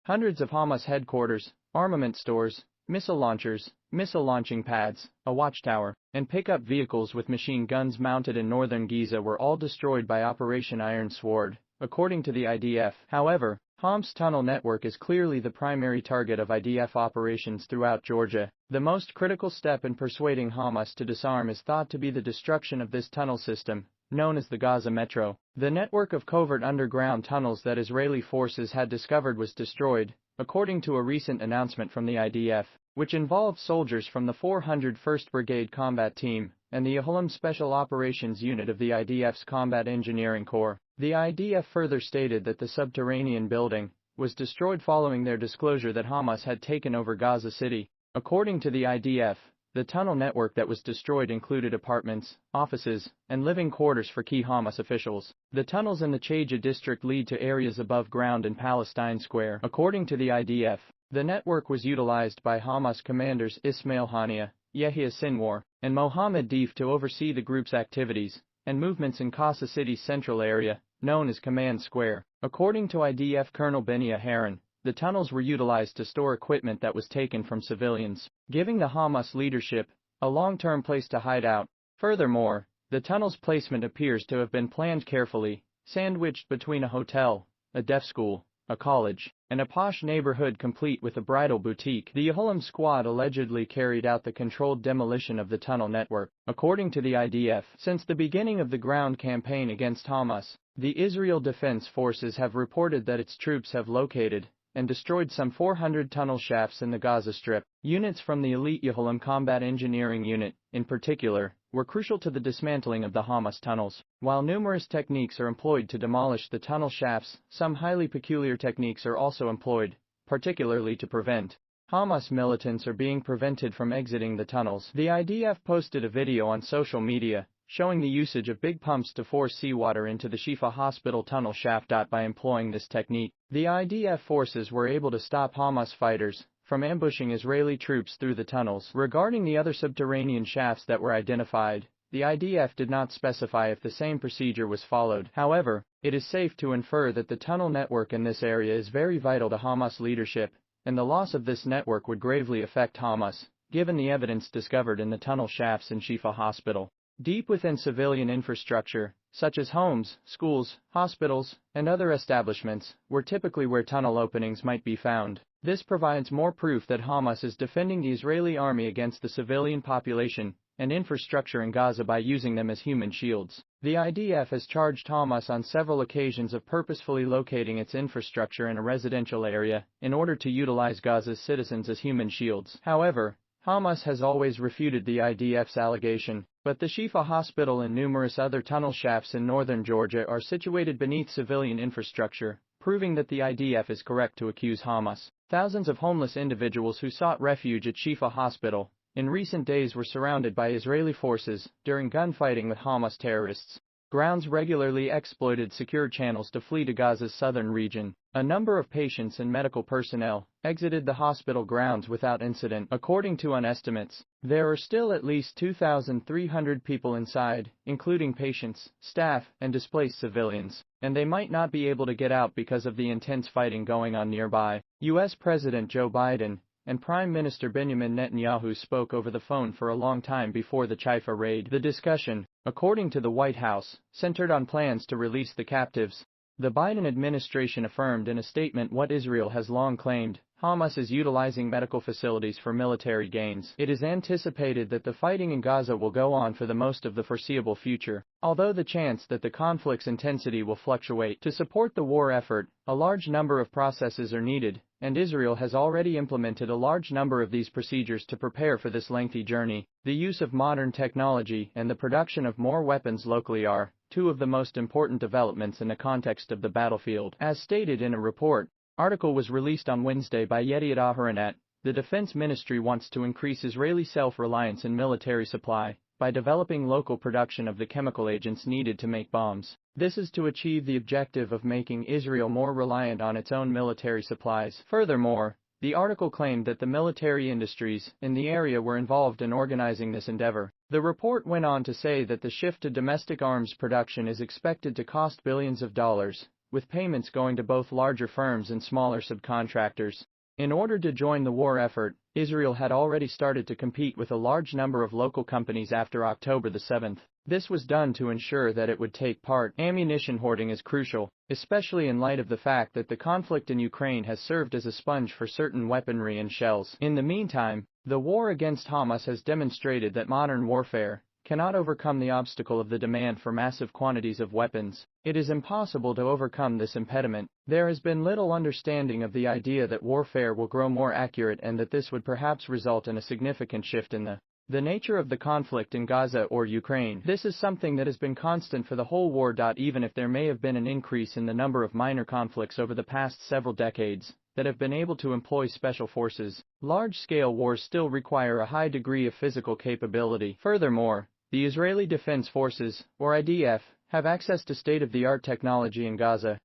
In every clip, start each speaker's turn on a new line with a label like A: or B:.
A: Hundreds of Hamas headquarters, armament stores, missile launchers, missile launching pads, a watchtower, and pickup vehicles with machine guns mounted in northern Gaza were all destroyed by Operation Iron Sword, according to the IDF. However, Hamas tunnel network is clearly the primary target of IDF operations throughout Georgia. The most critical step in persuading Hamas to disarm is thought to be the destruction of this tunnel system, known as the Gaza Metro. The network of covert underground tunnels that Israeli forces had discovered was destroyed, according to a recent announcement from the IDF, which involved soldiers from the 401st Brigade Combat Team and the Yahulam Special Operations Unit of the IDF's Combat Engineering Corps. The IDF further stated that the subterranean building was destroyed following their disclosure that Hamas had taken over Gaza City. According to the IDF, the tunnel network that was destroyed included apartments, offices, and living quarters for key Hamas officials. The tunnels in the Chayja district lead to areas above ground in Palestine Square. According to the IDF, the network was utilized by Hamas commanders Ismail Haniyeh, Yahya Sinwar, and Mohammed Deif to oversee the group's activities and movements in Gaza City's central area, known as Command Square. According to IDF Colonel Benia Haran, the tunnels were utilized to store equipment that was taken from civilians, giving the Hamas leadership a long-term place to hide out. Furthermore, the tunnel's placement appears to have been planned carefully, sandwiched between a hotel, a deaf school, a college, and a posh neighborhood complete with a bridal boutique. The Yahulam squad allegedly carried out the controlled demolition of the tunnel network. According to the IDF, since the beginning of the ground campaign against Hamas, the Israel Defense Forces have reported that its troops have located and destroyed some 400 tunnel shafts in the Gaza Strip. Units from the elite Yahulam Combat Engineering Unit, in particular, were crucial to the dismantling of the Hamas tunnels. While numerous techniques are employed to demolish the tunnel shafts, some highly peculiar techniques are also employed, particularly to prevent Hamas militants are being prevented from exiting the tunnels. The IDF posted a video on social media showing the usage of big pumps to force seawater into the Shifa hospital tunnel shaft. By employing this technique, the IDF forces were able to stop Hamas fighters from ambushing Israeli troops through the tunnels. Regarding the other subterranean shafts that were identified, the IDF did not specify if the same procedure was followed. However, it is safe to infer that the tunnel network in this area is very vital to Hamas leadership, and the loss of this network would gravely affect Hamas, given the evidence discovered in the tunnel shafts in Shifa Hospital. Deep within civilian infrastructure, such as homes, schools, hospitals, and other establishments, were typically where tunnel openings might be found. This provides more proof that Hamas is defending the Israeli army against the civilian population and infrastructure in Gaza by using them as human shields. The IDF has charged Hamas on several occasions of purposefully locating its infrastructure in a residential area in order to utilize Gaza's citizens as human shields. However, Hamas has always refuted the IDF's allegation, but the Shifa Hospital and numerous other tunnel shafts in northern Georgia are situated beneath civilian infrastructure, proving that the IDF is correct to accuse Hamas. Thousands of homeless individuals who sought refuge at Shifa Hospital in recent days were surrounded by Israeli forces during gunfighting with Hamas terrorists. Grounds regularly exploited secure channels to flee to Gaza's southern region. A number of patients and medical personnel exited the hospital grounds without incident. According to estimates, there are still at least 2,300 people inside, including patients, staff, and displaced civilians, and they might not be able to get out because of the intense fighting going on nearby. U.S. President Joe Biden and Prime Minister Benjamin Netanyahu spoke over the phone for a long time before the Haifa raid. The discussion, according to the White House, centered on plans to release the captives. The Biden administration affirmed in a statement what Israel has long claimed: Hamas is utilizing medical facilities for military gains. It is anticipated that the fighting in Gaza will go on for the most of the foreseeable future, although the chance that the conflict's intensity will fluctuate. To support the war effort, a large number of processes are needed, and Israel has already implemented a large number of these procedures to prepare for this lengthy journey. The use of modern technology and the production of more weapons locally are two of the most important developments in the context of the battlefield. As stated in a report, article was released on Wednesday by Yediot Aharonot, the Defense Ministry wants to increase Israeli self-reliance in military supply by developing local production of the chemical agents needed to make bombs. This is to achieve the objective of making Israel more reliant on its own military supplies. Furthermore, the article claimed that the military industries in the area were involved in organizing this endeavor. The report went on to say that the shift to domestic arms production is expected to cost billions of dollars, with payments going to both larger firms and smaller subcontractors. In order to join the war effort, Israel had already started to compete with a large number of local companies after October the 7th. This was done to ensure that it would take part. Ammunition hoarding is crucial, especially in light of the fact that the conflict in Ukraine has served as a sponge for certain weaponry and shells. In the meantime, the war against Hamas has demonstrated that modern warfare cannot overcome the obstacle of the demand for massive quantities of weapons. It is impossible to overcome this impediment. There has been little understanding of the idea that warfare will grow more accurate and that this would perhaps result in a significant shift in the nature of the conflict in Gaza or Ukraine. This is something that has been constant for the whole war. Even if there may have been an increase in the number of minor conflicts over the past several decades that have been able to employ special forces, large-scale wars still require a high degree of physical capability. Furthermore, the Israeli Defense Forces, or IDF, have access to state-of-the-art technology in Gaza.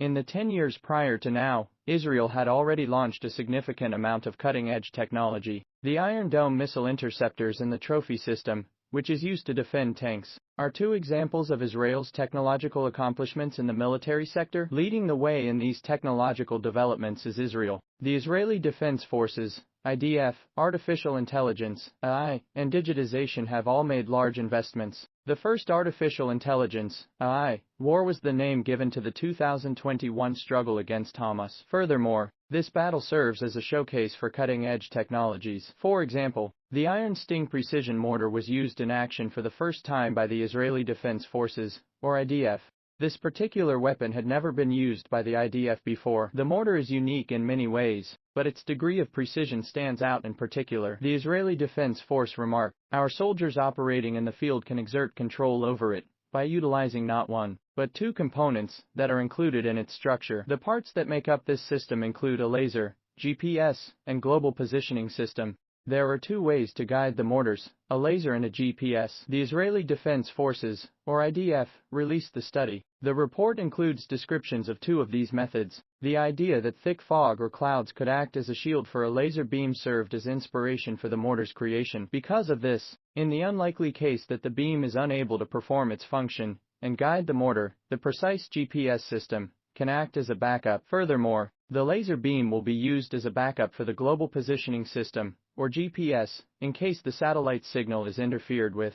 A: In the 10 years prior to now, Israel had already launched a significant amount of cutting-edge technology. The Iron Dome missile interceptors and the Trophy system, which is used to defend tanks, are two examples of Israel's technological accomplishments in the military sector. Leading the way in these technological developments is Israel. The Israeli Defense Forces, IDF, artificial intelligence, AI, and digitization have all made large investments. The first artificial intelligence, AI, war was the name given to the 2021 struggle against Hamas. Furthermore, this battle serves as a showcase for cutting-edge technologies. For example, the Iron Sting precision mortar was used in action for the first time by the Israeli Defense Forces, or IDF. This particular weapon had never been used by the IDF before. The mortar is unique in many ways, but its degree of precision stands out in particular. The Israeli Defense Force remarked, "Our soldiers operating in the field can exert control over it by utilizing not one, but two components that are included in its structure. The parts that make up this system include a laser, GPS, and global positioning system. There are two ways to guide the mortars, a laser and a GPS." The Israeli Defense Forces, or IDF, released the study. The report includes descriptions of two of these methods. The idea that thick fog or clouds could act as a shield for a laser beam served as inspiration for the mortar's creation. Because of this, in the unlikely case that the beam is unable to perform its function and guide the mortar, the precise GPS system can act as a backup. Furthermore, the laser beam will be used as a backup for the global positioning system, or GPS, in case the satellite signal is interfered with.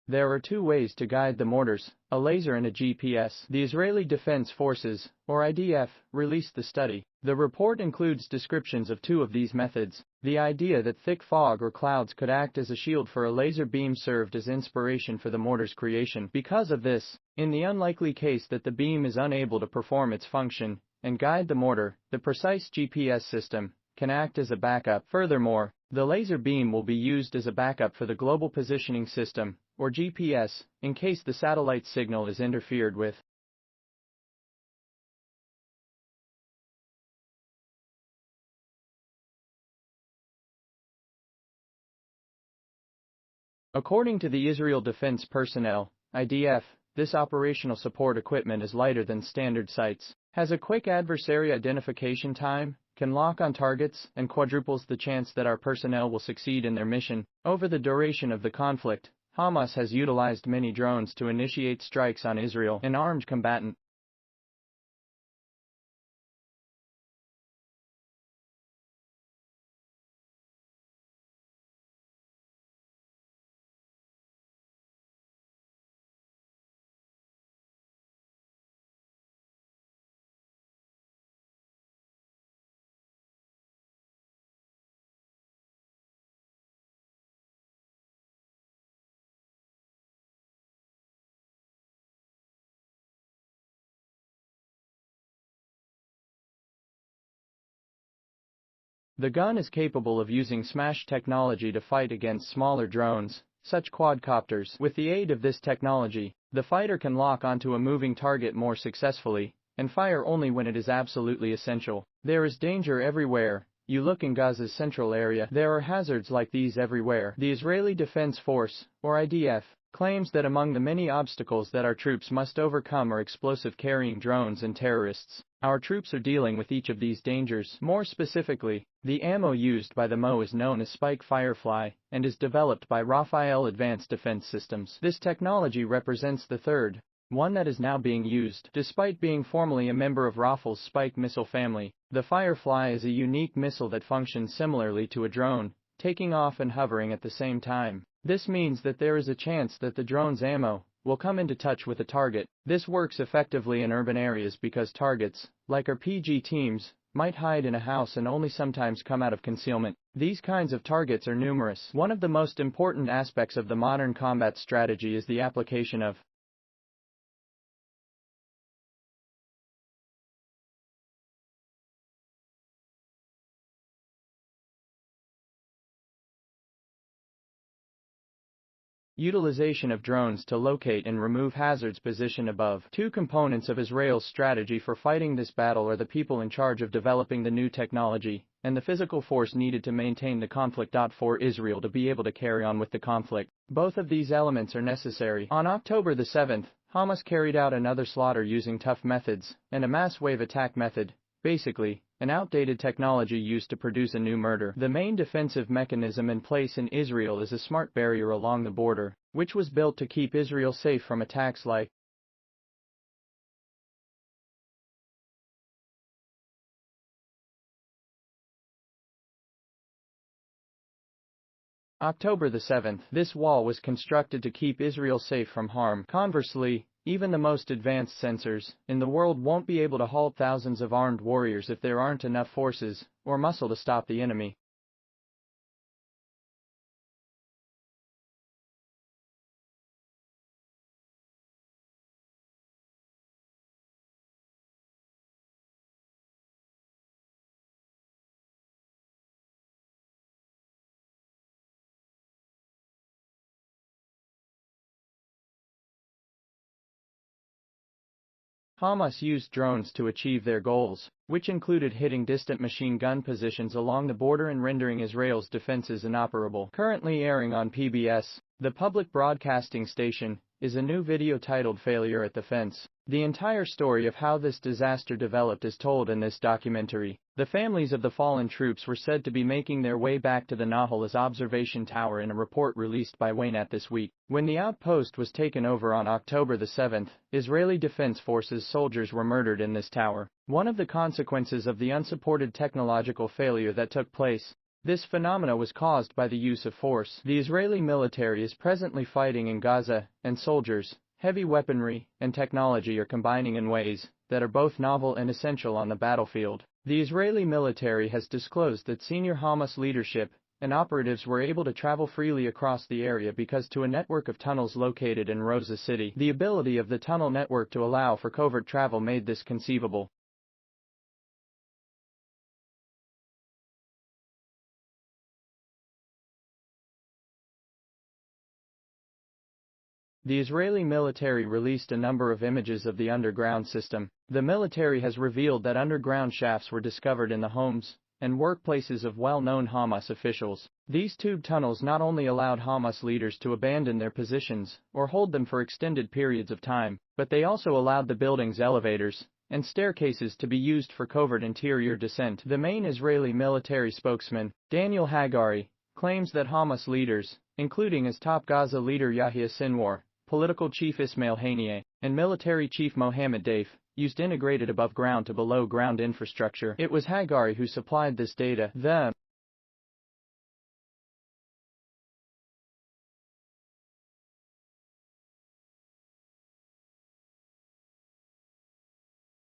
A: There are two ways to guide the mortars, a laser and a GPS. The Israeli Defense Forces, or IDF, released the study. The report includes descriptions of two of these methods. The idea that thick fog or clouds could act as a shield for a laser beam served as inspiration for the mortar's creation. Because of this, in the unlikely case that the beam is unable to perform its function and guide the mortar, the precise GPS system can act as a backup. Furthermore, the laser beam will be used as a backup for the global positioning system, or GPS, in case the satellite signal is interfered with. According to the Israel Defense Personnel, IDF, this operational support equipment is lighter than standard sights, has a quick adversary identification time, can lock on targets, and quadruples the chance that our personnel will succeed in their mission. Over the duration of the conflict, Hamas has utilized many drones to initiate strikes on Israel, an armed combatant. The gun is capable of using smash technology to fight against smaller drones, such quadcopters. With the aid of this technology, the fighter can lock onto a moving target more successfully, and fire only when it is absolutely essential. There is danger everywhere. You look in Gaza's central area, there are hazards like these everywhere. The Israeli Defense Force, or IDF, claims that among the many obstacles that our troops must overcome are explosive-carrying drones and terrorists. Our troops are dealing with each of these dangers. More specifically, the ammo used by the MO is known as Spike Firefly and is developed by Rafael Advanced Defense Systems. This technology represents the third one that is now being used. Despite being formally a member of Rafale's Spike missile family, the Firefly is a unique missile that functions similarly to a drone, taking off and hovering at the same time. This means that there is a chance that the drone's ammo will come into touch with a target. This works effectively in urban areas because targets, like RPG teams, might hide in a house and only sometimes come out of concealment. These kinds of targets are numerous. One of the most important aspects of the modern combat strategy is the application of utilization of drones to locate and remove hazards positioned above. Two components of Israel's strategy for fighting this battle are the people in charge of developing the new technology, and the physical force needed to maintain the conflict. For Israel to be able to carry on with the conflict, both of these elements are necessary. On October the 7th, Hamas carried out another slaughter using tough methods and a mass wave attack method, basically an outdated technology used to produce a new murder. The main defensive mechanism in place in Israel is a smart barrier along the border, which was built to keep Israel safe from attacks like October the 7th. This wall was constructed to keep Israel safe from harm. Conversely, even the most advanced sensors in the world won't be able to halt thousands of armed warriors if there aren't enough forces or muscle to stop the enemy. Hamas used drones to achieve their goals, which included hitting distant machine gun positions along the border and rendering Israel's defenses inoperable. Currently airing on PBS, the public broadcasting station, is a new video titled Failure at the Fence. The entire story of how this disaster developed is told in this documentary. The families of the fallen troops were said to be making their way back to the Nahal's observation tower in a report released by Waynat this week. When the outpost was taken over on October the 7th, Israeli Defense Forces soldiers were murdered in this tower. One of the consequences of the unsupported technological failure that took place, this phenomena was caused by the use of force. The Israeli military is presently fighting in Gaza, and soldiers, heavy weaponry, and technology are combining in ways that are both novel and essential on the battlefield. The Israeli military has disclosed that senior Hamas leadership and operatives were able to travel freely across the area because to a network of tunnels located in Rosa City. The ability of the tunnel network to allow for covert travel made this conceivable. The Israeli military released a number of images of the underground system. The military has revealed that underground shafts were discovered in the homes and workplaces of well-known Hamas officials. These tube tunnels not only allowed Hamas leaders to abandon their positions or hold them for extended periods of time, but they also allowed the building's elevators and staircases to be used for covert interior descent. The main Israeli military spokesman, Daniel Hagari, claims that Hamas leaders, including as top Gaza leader Yahya Sinwar, political chief Ismail Haniyeh, and military chief Mohammed Daif, used integrated above-ground to below-ground infrastructure. It was Hagari who supplied this data.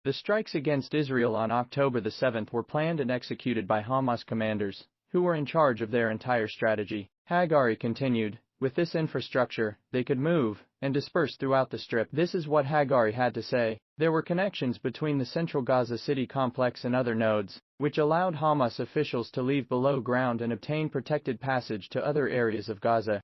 A: The strikes against Israel on October the 7th were planned and executed by Hamas commanders, who were in charge of their entire strategy. Hagari continued, with this infrastructure, they could move and disperse throughout the strip. This is what Hagari had to say. There were connections between the central Gaza City complex and other nodes, which allowed Hamas officials to leave below ground and obtain protected passage to other areas of Gaza.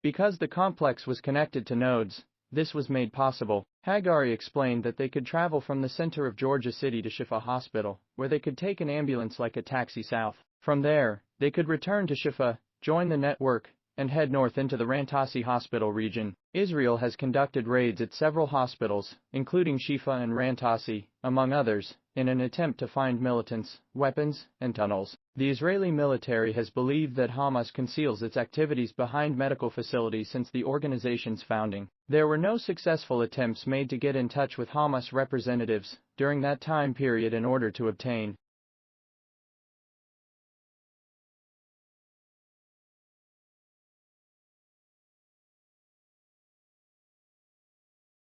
A: Because the complex was connected to nodes, this was made possible. Hagari explained that they could travel from the center of Georgia City to Shifa Hospital, where they could take an ambulance like a taxi south. From there, they could return to Shifa, join the network, and head north into the Rantasi Hospital region. Israel has conducted raids at several hospitals, including Shifa and Rantasi, among others, in an attempt to find militants, weapons, and tunnels. The Israeli military has believed that Hamas conceals its activities behind medical facilities since the organization's founding. There were no successful attempts made to get in touch with Hamas representatives during that time period in order to obtain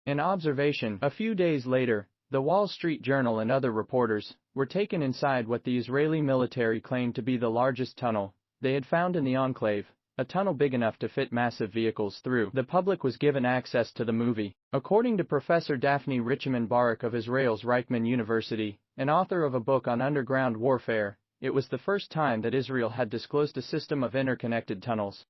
A: an observation. A few days later, the Wall Street Journal and other reporters were taken inside what the Israeli military claimed to be the largest tunnel they had found in the enclave, a tunnel big enough to fit massive vehicles through. The public was given access to the movie. According to Professor Daphne Richiman Barak of Israel's Reichman University, and author of a book on underground warfare, it was the first time that Israel had disclosed a system of interconnected tunnels.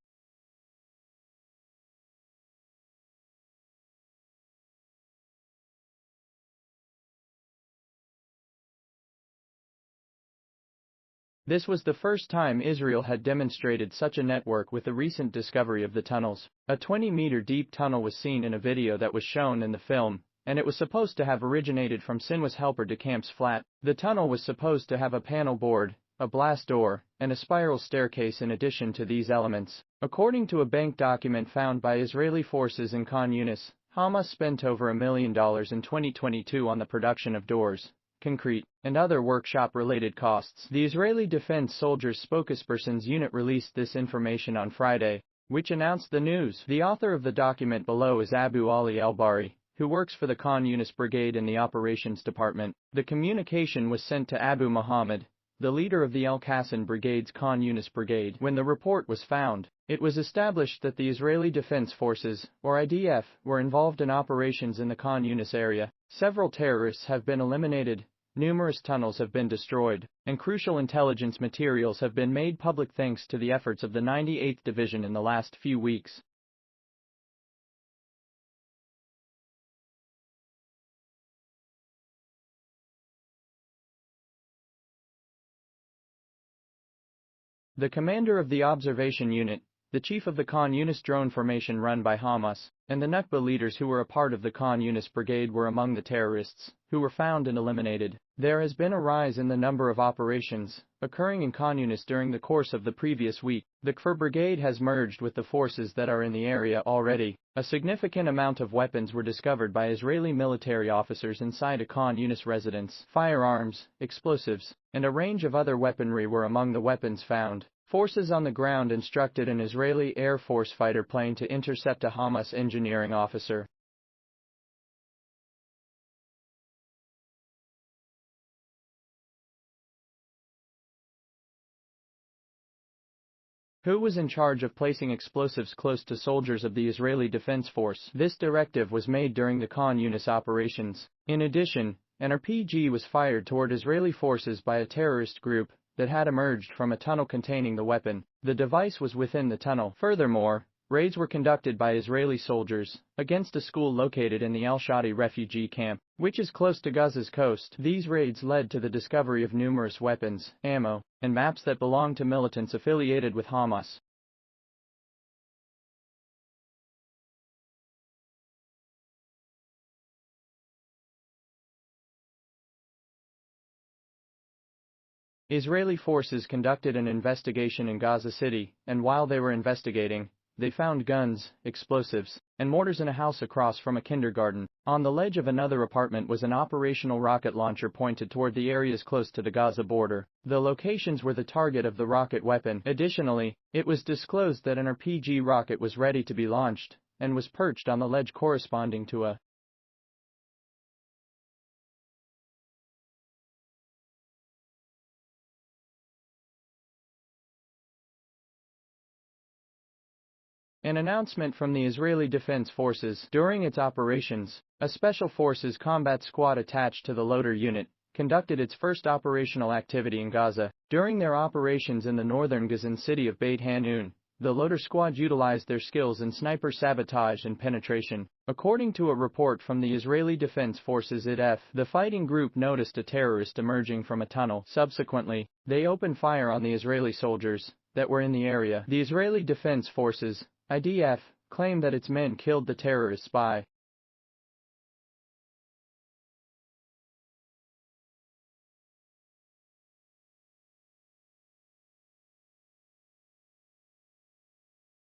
A: This was the first time Israel had demonstrated such a network with the recent discovery of the tunnels. A 20-meter deep tunnel was seen in a video that was shown in the film, and it was supposed to have originated from Sinwas Helper de Camp's flat. The tunnel was supposed to have a panel board, a blast door, and a spiral staircase in addition to these elements. According to a bank document found by Israeli forces in Khan Yunis, Hamas spent over $1 million in 2022 on the production of doors, concrete, and other workshop-related costs. The Israeli Defense Soldiers spokesperson's unit released this information on Friday, which announced the news. The author of the document below is Abu Ali El-Bari, who works for the Khan Yunis Brigade in the Operations Department. The communication was sent to Abu Muhammad, the leader of the El-Qassim Brigade's Khan Yunis Brigade. When the report was found, it was established that the Israeli Defense Forces, or IDF, were involved in operations in the Khan Yunis area. Several terrorists have been eliminated, numerous tunnels have been destroyed, and crucial intelligence materials have been made public thanks to the efforts of the 98th Division in the last few weeks. The commander of the observation unit, the chief of the Khan Yunis drone formation run by Hamas, and the Nakba leaders who were a part of the Khan Yunis Brigade were among the terrorists who were found and eliminated. There has been a rise in the number of operations occurring in Khan Yunis during the course of the previous week. The Kfir Brigade has merged with the forces that are in the area already. A significant amount of weapons were discovered by Israeli military officers inside a Khan Yunis residence. Firearms, explosives, and a range of other weaponry were among the weapons found. Forces on the ground instructed an Israeli Air Force fighter plane to intercept a Hamas engineering officer. Who was in charge of placing explosives close to soldiers of the Israeli Defense Force. This directive was made during the Khan Yunis operations. In addition, an RPG was fired toward Israeli forces by a terrorist group that had emerged from a tunnel containing the weapon. The device was within the tunnel. Furthermore, raids were conducted by Israeli soldiers against a school located in the Al-Shadi refugee camp, which is close to Gaza's coast. These raids led to the discovery of numerous weapons, ammo, and maps that belonged to militants affiliated with Hamas. Israeli forces conducted an investigation in Gaza City, and while they were investigating, they found guns, explosives, and mortars in a house across from a kindergarten. On the ledge of another apartment was an operational rocket launcher pointed toward the areas close to the Gaza border. The locations were the target of the rocket weapon. Additionally, it was disclosed that an RPG rocket was ready to be launched, and was perched on the ledge corresponding to a An announcement from the Israeli Defense Forces. During its operations, a Special Forces combat squad attached to the loader unit conducted its first operational activity in Gaza. During their operations in the northern Gazan city of Beit Hanun, the Loader Squad utilized their skills in sniper sabotage and penetration. According to a report from the Israeli Defense Forces IDF, the fighting group noticed a terrorist emerging from a tunnel. Subsequently, they opened fire on the Israeli soldiers that were in the area. The Israeli Defense Forces, IDF, claimed that its men killed the terrorists by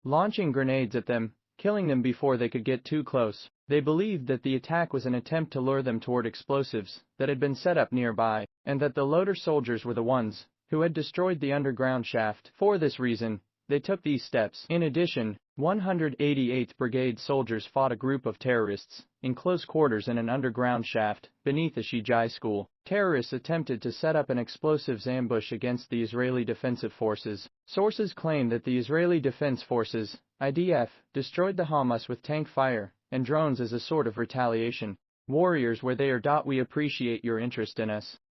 A: launching grenades at them, killing them before they could get too close. They believed that the attack was an attempt to lure them toward explosives that had been set up nearby, and that the Loader soldiers were the ones who had destroyed the underground shaft. For this reason, they took these steps. In addition, 188th Brigade soldiers fought a group of terrorists in close quarters in an underground shaft beneath the Shijai school. Terrorists attempted to set up an explosives ambush against the Israeli Defensive Forces. Sources claim that the Israeli Defense Forces, IDF, destroyed the Hamas with tank fire and drones as a sort of retaliation. Warriors, where they are. We appreciate your interest in us.